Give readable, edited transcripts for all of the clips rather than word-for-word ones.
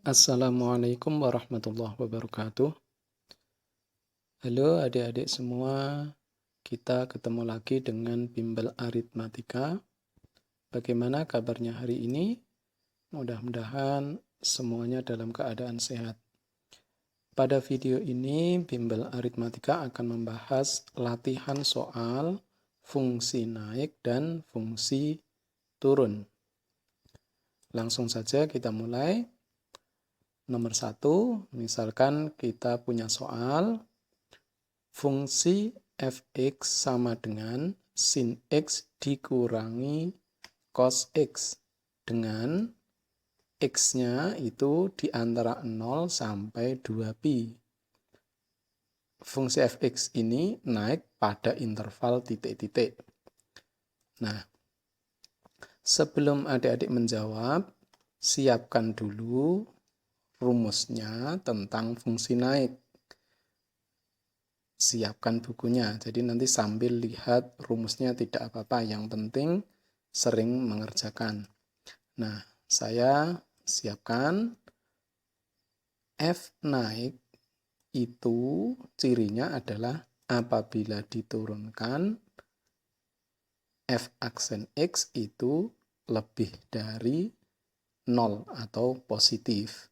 Assalamualaikum warahmatullahi wabarakatuh. Halo adik-adik semua, kita ketemu lagi dengan Bimbel Aritmatika. Bagaimana kabarnya hari ini? Mudah-mudahan semuanya dalam keadaan sehat. Pada video ini, Bimbel Aritmatika akan membahas latihan soal fungsi naik dan fungsi turun. Langsung saja kita mulai. Nomor 1, misalkan kita punya soal fungsi fx sama dengan sin x dikurangi cos x dengan x-nya itu di antara 0 sampai 2pi. Fungsi fx ini naik pada interval titik-titik. Nah, sebelum adik-adik menjawab, siapkan dulu rumusnya tentang fungsi naik. Siapkan bukunya, jadi nanti sambil lihat rumusnya tidak apa-apa, yang penting sering mengerjakan. Nah, saya siapkan f naik itu cirinya adalah apabila diturunkan f aksen x itu lebih dari 0 atau positif.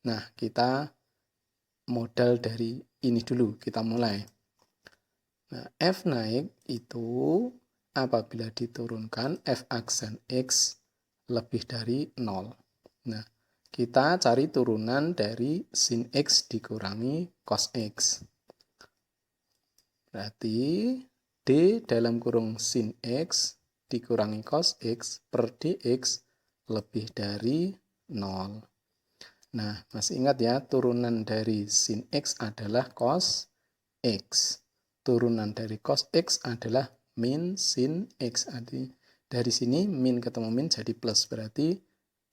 Nah, kita modal dari ini dulu, kita mulai. Nah, f naik itu apabila diturunkan f aksen x lebih dari 0. Nah, kita cari turunan dari sin x dikurangi cos x. Berarti d dalam kurung sin x dikurangi cos x per dx lebih dari 0. Nah, masih ingat ya, turunan dari sin x adalah cos x. Turunan dari cos x adalah min sin x. Dari sini min ketemu min jadi plus, berarti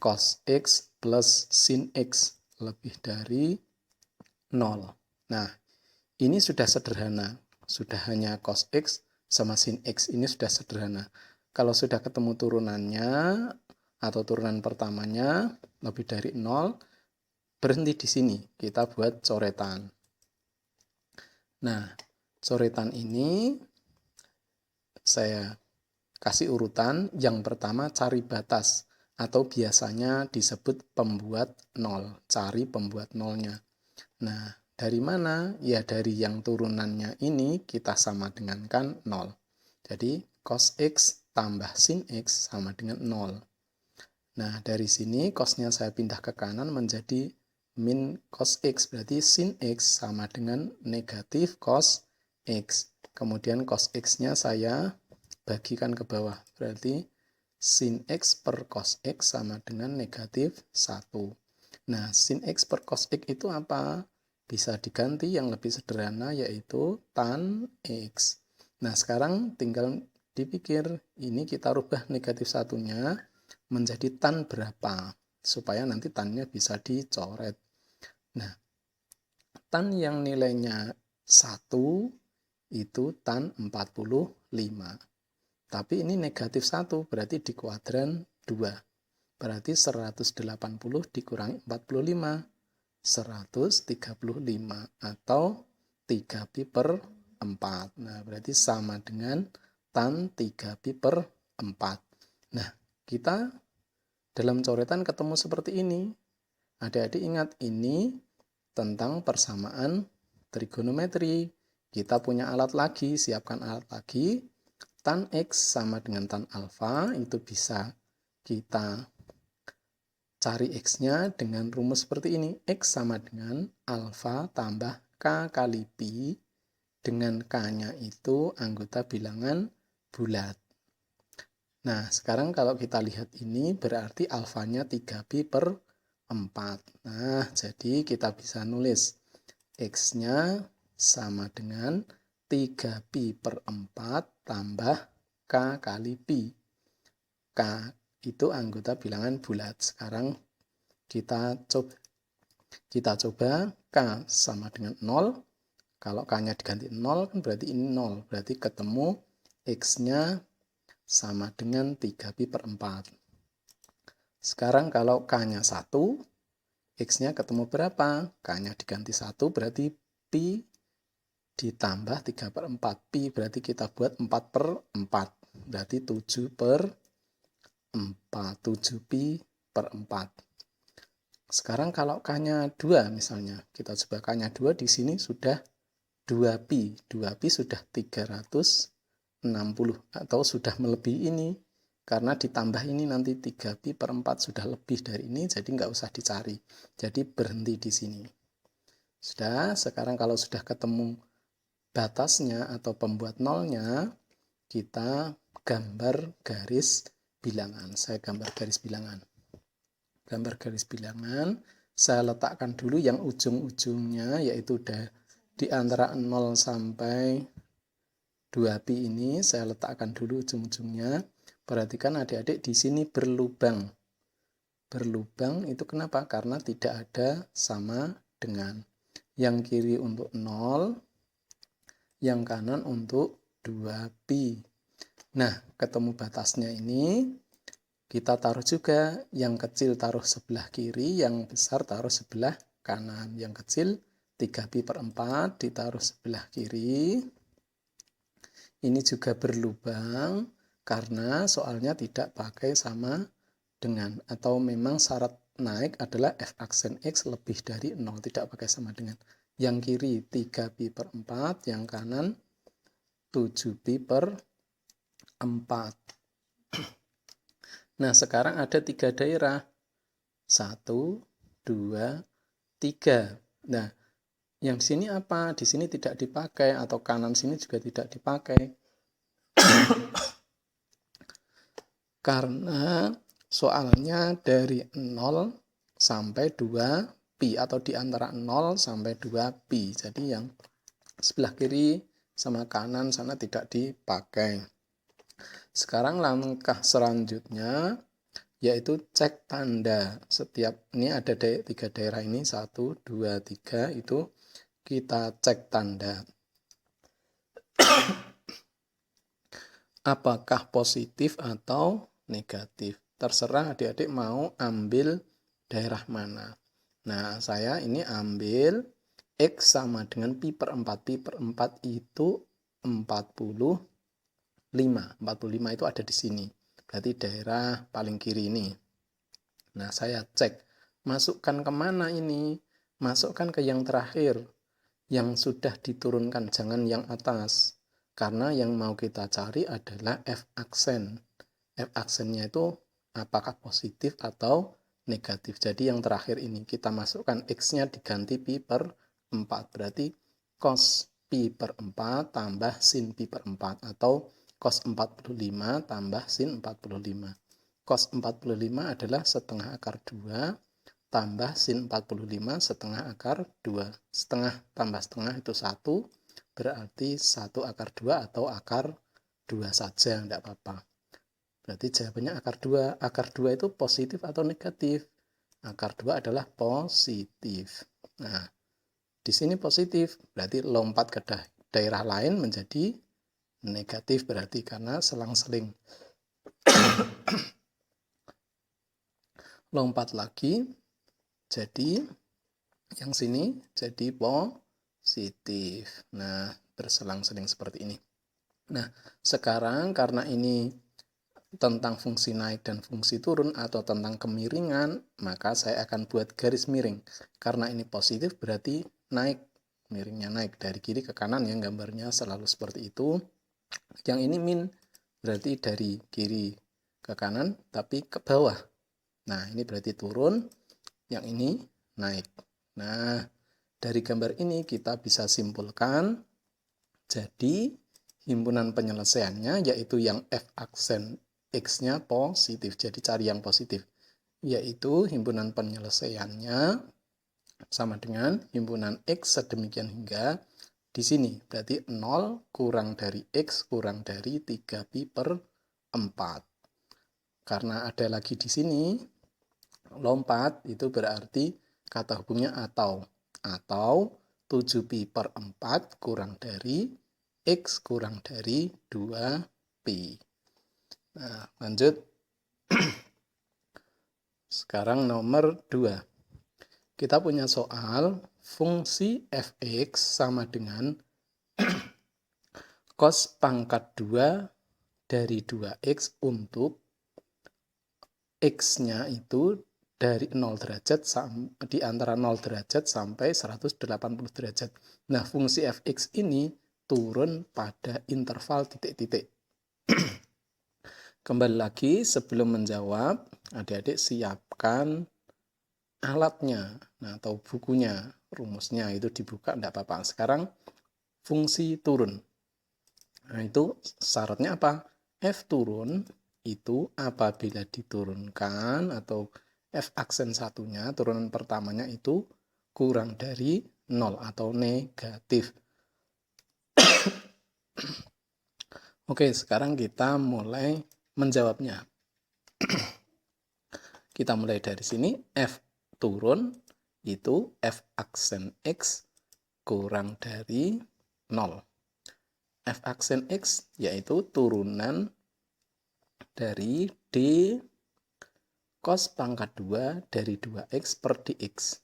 cos x plus sin x lebih dari 0. Nah, ini sudah sederhana. Sudah hanya cos x sama sin x, ini sudah sederhana. Kalau sudah ketemu turunannya atau turunan pertamanya lebih dari 0, berhenti di sini. Kita buat coretan. Nah, coretan ini saya kasih urutan. Yang pertama cari batas atau biasanya disebut pembuat 0. Cari pembuat 0-nya. Nah, dari mana? Ya dari yang turunannya ini kita sama dengankan 0. Jadi cos x tambah sin x sama dengan 0. Nah, dari sini cosnya saya pindah ke kanan menjadi min cos x, berarti sin x sama dengan negatif cos x. Kemudian cos x-nya saya bagikan ke bawah, berarti sin x per cos x sama dengan negatif 1. Nah, sin x per cos x itu apa? Bisa diganti yang lebih sederhana, yaitu tan x. Nah, sekarang tinggal dipikir, ini kita rubah negatif 1-nya menjadi tan berapa, supaya nanti tannya bisa dicoret. Nah, tan yang nilainya 1 itu tan 45. Tapi ini negatif 1, berarti di kuadran 2. Berarti 180 dikurangi 45, 135 atau 3pi per 4. Nah, berarti sama dengan tan 3pi per 4. Nah, kita dalam coretan ketemu seperti ini. Adik-adik ingat, ini tentang persamaan trigonometri. Kita punya alat lagi, siapkan alat lagi. Tan x sama dengan tan alfa, itu bisa kita cari x-nya dengan rumus seperti ini. X sama dengan alfa tambah k kali pi, dengan k-nya itu anggota bilangan bulat. Nah, sekarang kalau kita lihat ini berarti alfanya 3pi per 4. Nah, jadi kita bisa nulis x-nya sama dengan 3pi per 4 tambah k kali pi. K itu anggota bilangan bulat. Sekarang kita coba k sama dengan 0. Kalau k-nya diganti 0 kan berarti ini 0. Berarti ketemu x-nya sama dengan 3pi per 4. Sekarang kalau k-nya 1, X-nya ketemu berapa? K-nya diganti 1, berarti Pi ditambah 3/4. Pi berarti kita buat 4/4. Berarti 7/4. 7Pi/4. Sekarang kalau K-nya 2 misalnya, kita coba K-nya 2 di sini sudah 2Pi. 2Pi sudah 360 atau sudah melebihi ini. Karena ditambah ini nanti 3Pi/4 sudah lebih dari ini, jadi nggak usah dicari. Jadi berhenti di sini. Sudah, sekarang kalau sudah ketemu batasnya atau pembuat nolnya, kita gambar garis bilangan. Saya gambar garis bilangan. Gambar garis bilangan, saya letakkan dulu yang ujung-ujungnya, yaitu di antara 0 sampai 2Pi ini, saya letakkan dulu ujung-ujungnya. Perhatikan adik-adik di sini berlubang. Berlubang itu kenapa? Karena tidak ada sama dengan. Yang kiri untuk 0, yang kanan untuk 2Pi. Nah, ketemu batasnya ini, kita taruh juga yang kecil taruh sebelah kiri, yang besar taruh sebelah kanan. Yang kecil 3Pi/4 ditaruh sebelah kiri. Ini juga berlubang karena soalnya tidak pakai sama dengan, atau memang syarat naik adalah f aksen X lebih dari 0, tidak pakai sama dengan. Yang kiri 3Pi/4, yang kanan 7Pi/4. Nah, sekarang ada 3 daerah. 1, 2, 3. Nah, yang sini apa? Di sini tidak dipakai, atau kanan sini juga tidak dipakai. Karena soalnya dari 0 sampai 2Pi, atau di antara 0 sampai 2Pi. Jadi yang sebelah kiri sama kanan sana tidak dipakai. Sekarang langkah selanjutnya yaitu cek tanda. Setiap ini ada 3 daerah ini, 1, 2, 3, itu kita cek tanda. Apakah positif atau negatif? Terserah adik-adik mau ambil daerah mana. Nah, saya ini ambil X sama dengan Pi/4. Pi/4 itu 45. 45 itu ada di sini. Berarti daerah paling kiri ini. Nah, saya cek. Masukkan kemana ini? Masukkan ke yang terakhir. Yang sudah diturunkan, jangan yang atas. Karena yang mau kita cari adalah F aksen. F aksennya itu apakah positif atau negatif. Jadi yang terakhir ini kita masukkan X-nya diganti Pi/4. Berarti cos Pi/4 tambah sin Pi/4. Atau cos 45 tambah sin 45. Cos 45 adalah setengah akar 2 tambah sin 45 setengah akar 2. Setengah tambah setengah itu 1, berarti 1 akar 2 atau akar 2 saja, tidak apa-apa. Berarti jawabannya akar 2. Akar 2 itu positif atau negatif? Akar 2 adalah positif. Nah, di sini positif, berarti lompat ke daerah lain menjadi negatif, berarti karena selang-seling. Lompat lagi, jadi yang sini jadi positif. Nah, berselang-seling seperti ini. Nah, sekarang karena ini tentang fungsi naik dan fungsi turun atau tentang kemiringan, maka saya akan buat garis miring. Karena ini positif berarti naik, miringnya naik dari kiri ke kanan, yang gambarnya selalu seperti itu. Yang ini min, berarti dari kiri ke kanan tapi ke bawah. Nah, ini berarti turun, yang ini naik. Nah, dari gambar ini kita bisa simpulkan, jadi himpunan penyelesaiannya yaitu yang F aksen X-nya positif. Jadi cari yang positif, yaitu himpunan penyelesaiannya sama dengan himpunan X sedemikian hingga di sini. Berarti 0 kurang dari X kurang dari 3Pi/4. Karena ada lagi di sini lompat, itu berarti kata hubungnya atau 7Pi/4 kurang dari X kurang dari 2Pi. Nah, lanjut. Sekarang nomor 2. kita punya soal fungsi fx sama dengan cos pangkat 2 dari 2x untuk x-nya itu dari 0 derajat di antara 0 derajat sampai 180 derajat. Nah, fungsi fx ini turun pada interval titik-titik. Kembali lagi, sebelum menjawab, adik-adik siapkan alatnya, atau bukunya, rumusnya itu dibuka, tidak apa-apa. Sekarang fungsi turun. Nah, itu syaratnya apa? F turun itu apabila diturunkan atau F aksen satunya, turunan pertamanya itu kurang dari 0 atau negatif. Oke, sekarang kita mulai menjawabnya. Kita mulai dari sini, F turun itu F aksen X kurang dari 0. F aksen X yaitu turunan dari D cos pangkat 2 dari 2x per dx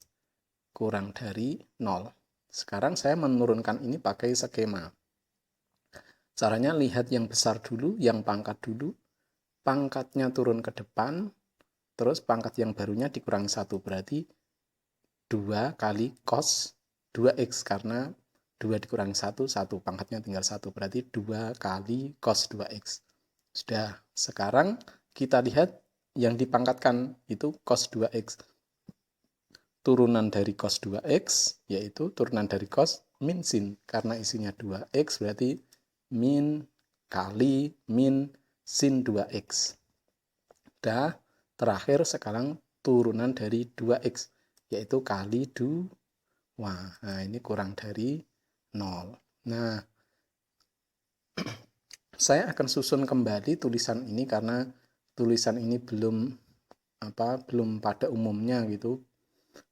kurang dari 0. Sekarang saya menurunkan ini pakai skema. Caranya lihat yang besar dulu, yang pangkat dulu. Pangkatnya turun ke depan, terus pangkat yang barunya dikurangi 1. Berarti 2 kali cos 2x, karena 2 dikurangi 1, 1. Pangkatnya tinggal 1. Berarti 2 kali cos 2x. Sudah, sekarang kita lihat yang dipangkatkan itu cos 2x. Turunan dari cos 2x, yaitu turunan dari cos min sin. Karena isinya 2x, berarti min kali min sin 2x. Sudah, terakhir sekarang turunan dari 2x, yaitu kali 2. Nah, ini kurang dari 0. Nah, saya akan susun kembali tulisan ini karena tulisan ini belum pada umumnya gitu.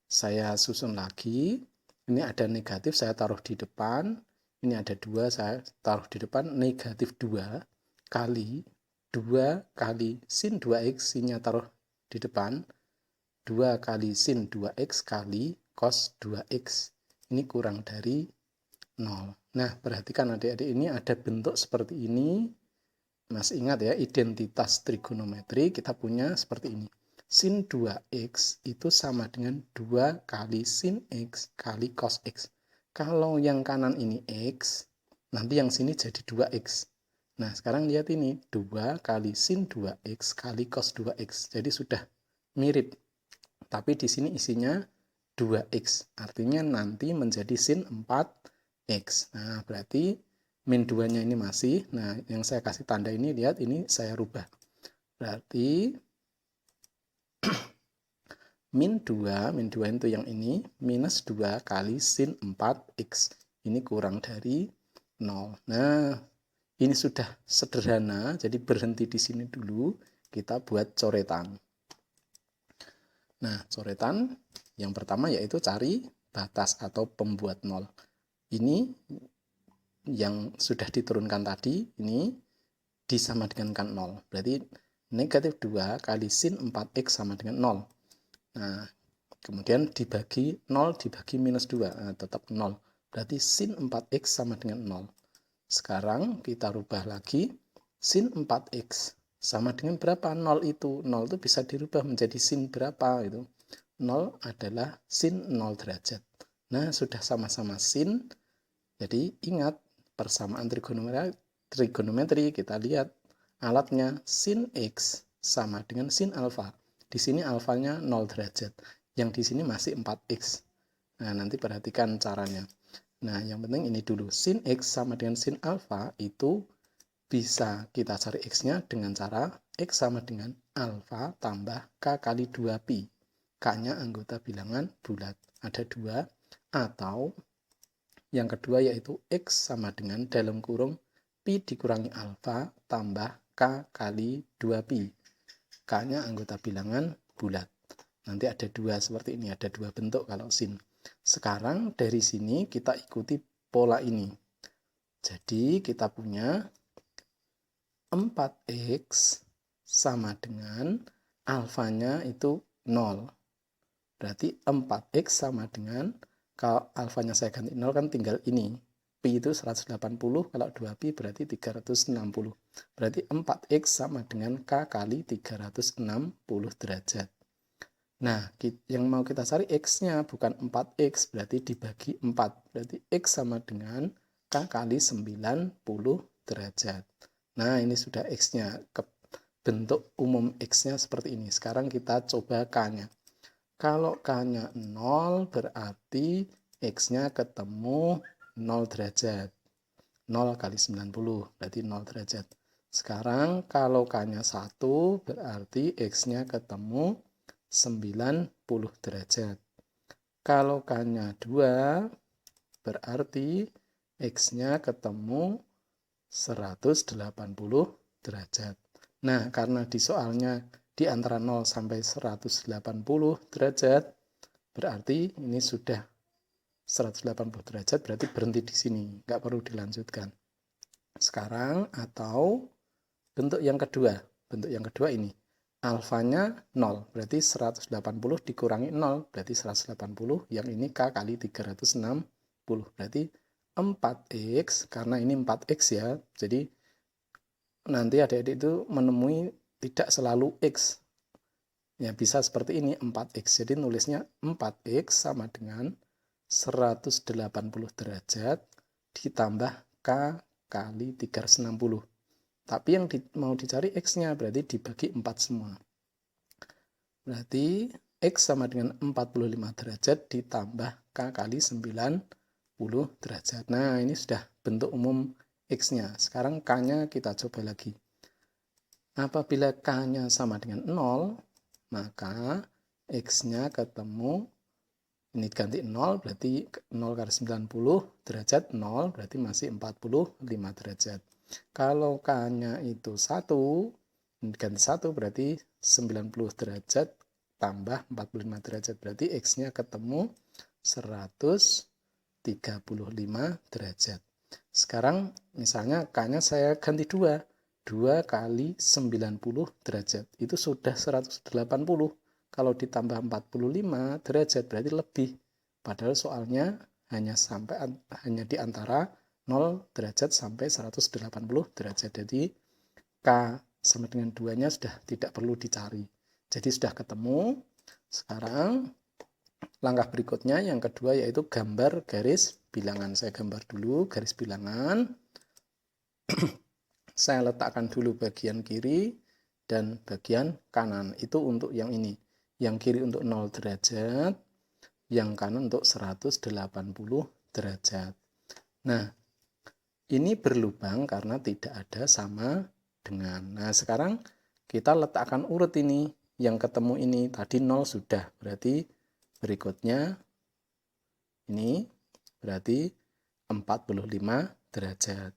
Saya susun lagi. Ini ada negatif, saya taruh di depan. Ini ada 2, saya taruh di depan. Negatif 2 kali 2 kali sin 2x, sinnya taruh di depan. 2 kali sin 2x kali cos 2x. Ini kurang dari 0. Nah, perhatikan adik-adik, ini ada bentuk seperti ini. Masih ingat ya, identitas trigonometri kita punya seperti ini. Sin 2x itu sama dengan 2 kali sin x kali cos x. Kalau yang kanan ini x, nanti yang sini jadi 2x. Nah, sekarang lihat ini, 2 kali sin 2x kali cos 2x. Jadi sudah mirip. Tapi di sini isinya 2x. Artinya nanti menjadi sin 4x. Nah, berarti min 2-nya ini masih. Nah, yang saya kasih tanda ini, lihat ini saya rubah. Berarti min 2 itu yang ini, minus 2 kali sin 4x. Ini kurang dari 0. Nah, ini sudah sederhana, jadi berhenti di sini dulu. Kita buat coretan. Nah, coretan yang pertama yaitu cari batas atau pembuat 0. Ini yang sudah diturunkan tadi, ini disama dengan 0. Berarti negatif 2 kali sin 4x sama dengan 0. Nah, kemudian dibagi 0 dibagi minus 2, nah, tetap 0. Berarti sin 4x sama dengan 0. Sekarang kita rubah lagi, sin 4x sama dengan berapa? 0 itu. 0 itu bisa dirubah menjadi sin berapa? Itu 0 adalah sin 0 derajat. Nah, sudah sama-sama sin. Jadi ingat, persamaan trigonometri kita lihat alatnya sin x sama dengan sin alfa. Di sini alfanya 0 derajat. Yang di sini masih 4x. Nah, nanti perhatikan caranya. Nah, yang penting ini dulu. Sin x sama dengan sin alfa itu bisa kita cari x-nya dengan cara x sama dengan alfa tambah k kali 2pi. K-nya anggota bilangan bulat. Ada 2. Atau yang kedua yaitu x sama dengan dalam kurung pi dikurangi alfa tambah k kali 2pi. K-nya anggota bilangan bulat. Nanti ada 2 seperti ini, ada 2 bentuk kalau sin. Sekarang dari sini kita ikuti pola ini. Jadi kita punya 4x sama dengan alfanya itu 0. Berarti 4X sama dengan, kalau alfanya saya ganti 0 kan tinggal ini. Pi itu 180, kalau 2Pi berarti 360. Berarti 4X sama dengan K kali 360 derajat. Nah, yang mau kita cari X-nya bukan 4X, berarti dibagi 4. Berarti X sama dengan K kali 90 derajat. Nah, ini sudah X-nya. Bentuk umum X-nya seperti ini. Sekarang kita coba K-nya. Kalau K-nya 0, berarti X-nya ketemu 0 derajat. 0 kali 90, berarti 0 derajat. Sekarang kalau K-nya 1, berarti X-nya ketemu 90 derajat. Kalau K-nya 2, berarti X-nya ketemu 180 derajat. Nah, karena di soalnya di antara 0 sampai 180 derajat, berarti ini sudah 180 derajat, berarti berhenti di sini, nggak perlu dilanjutkan. Sekarang, atau bentuk yang kedua. Bentuk yang kedua ini. Alfanya 0, berarti 180 dikurangi 0, berarti 180. Yang ini K kali 360, berarti 4X, karena ini 4X ya, jadi nanti adik-adik itu menemui tidak selalu X. Ya, bisa seperti ini, 4X. Jadi nulisnya 4X sama dengan 180 derajat ditambah K kali 360. Tapi yang mau dicari X-nya, berarti dibagi 4 semua. Berarti X sama dengan 45 derajat ditambah K kali 90 derajat. Nah, ini sudah bentuk umum X-nya. Sekarang K-nya kita coba lagi. Apabila K-nya sama dengan 0, maka X-nya ketemu, ini ganti 0, berarti 0 kali 90 derajat, 0, berarti masih 45 derajat. Kalau K-nya itu 1, ganti 1, berarti 90 derajat tambah 45 derajat, berarti X-nya ketemu 135 derajat. Sekarang misalnya K-nya saya ganti 2. 2 kali 90 derajat. Itu sudah 180. Kalau ditambah 45 derajat berarti lebih. Padahal soalnya hanya di antara 0 derajat sampai 180 derajat. Jadi K sama dengan 2-nya sudah tidak perlu dicari. Jadi sudah ketemu. Sekarang langkah berikutnya yang kedua yaitu gambar garis bilangan. Saya gambar dulu garis bilangan. Saya letakkan dulu bagian kiri dan bagian kanan. Itu untuk yang ini. Yang kiri untuk 0 derajat, yang kanan untuk 180 derajat. Nah, ini berlubang karena tidak ada sama dengan. Nah, sekarang kita letakkan urut ini. Yang ketemu ini tadi 0 sudah. Berarti berikutnya ini berarti 45 derajat.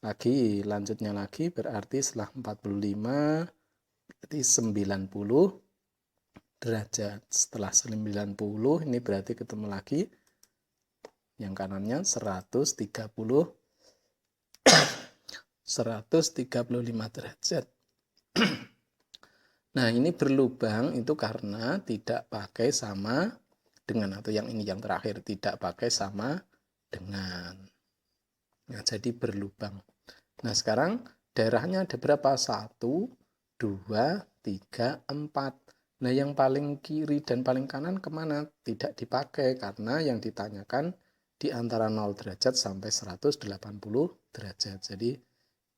Lagi, lanjutnya lagi berarti setelah 45 berarti 90 derajat. Setelah 90 ini berarti ketemu lagi yang kanannya 135 derajat. Nah, ini berlubang itu karena tidak pakai sama dengan, atau yang ini yang terakhir tidak pakai sama dengan. Nah, jadi berlubang. Nah, sekarang daerahnya ada berapa? 1, 2, 3, 4. Nah, yang paling kiri dan paling kanan kemana? Tidak dipakai, karena yang ditanyakan di antara 0 derajat sampai 180 derajat. Jadi,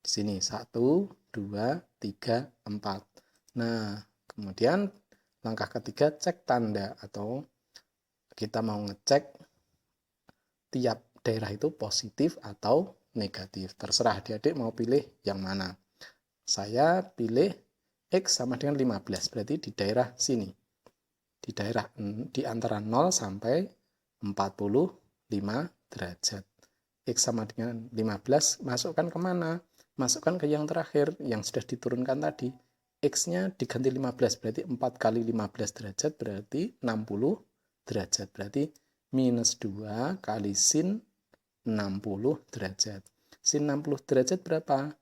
di sini 1, 2, 3, 4. Nah, kemudian langkah ketiga cek tanda, atau kita mau ngecek tiap daerah itu positif atau negatif. Terserah adik-adik mau pilih yang mana. Saya pilih X sama dengan 15, berarti di daerah sini. Di daerah di antara 0 sampai 45 derajat. X sama dengan 15, masukkan kemana? Masukkan ke yang terakhir, yang sudah diturunkan tadi. X-nya diganti 15, berarti 4 kali 15 derajat, berarti 60 derajat. Berarti minus 2 kali sin 60 derajat. Sin 60 derajat berapa?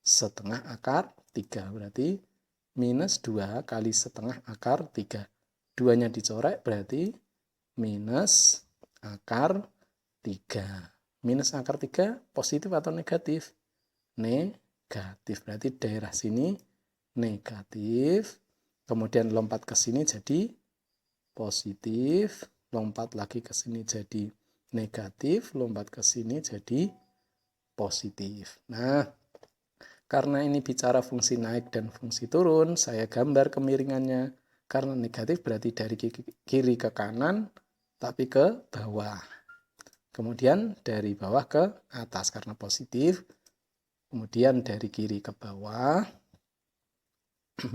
Setengah akar 3. Berarti minus 2 kali setengah akar 3. 2-nya dicorek berarti minus akar 3. Minus akar 3 positif atau negatif? Negatif. Berarti daerah sini negatif. Kemudian lompat ke sini jadi positif. Lompat lagi ke sini jadi negatif. Lompat ke sini jadi positif. Nah, karena ini bicara fungsi naik dan fungsi turun, saya gambar kemiringannya. Karena negatif berarti dari kiri ke kanan, tapi ke bawah. Kemudian dari bawah ke atas karena positif. Kemudian dari kiri ke bawah,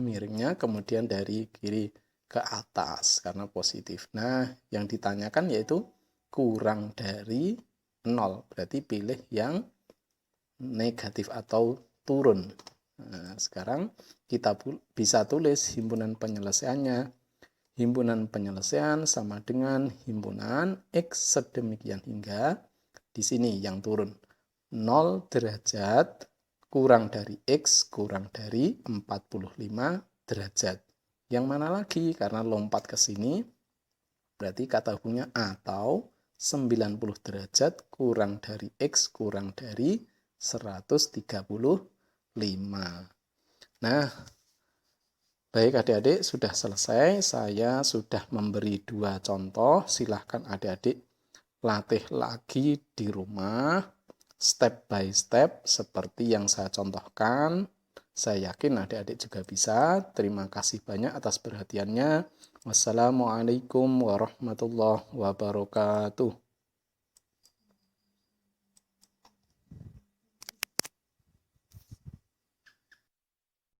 miringnya. Kemudian dari kiri ke atas karena positif. Nah, yang ditanyakan yaitu kurang dari 0. Berarti pilih yang negatif atau turun. Nah, sekarang kita bisa tulis himpunan penyelesaiannya. Himpunan penyelesaian sama dengan himpunan X sedemikian hingga di sini yang turun 0 derajat kurang dari X kurang dari 45 derajat. Yang mana lagi? Karena lompat ke sini berarti kata hubungnya atau 90 derajat kurang dari X kurang dari 135. Nah, baik adik-adik, sudah selesai. Saya sudah memberi 2 contoh. Silahkan adik-adik latih lagi di rumah, step by step, seperti yang saya contohkan. Saya yakin adik-adik juga bisa. Terima kasih banyak atas perhatiannya. Wassalamualaikum warahmatullahi wabarakatuh.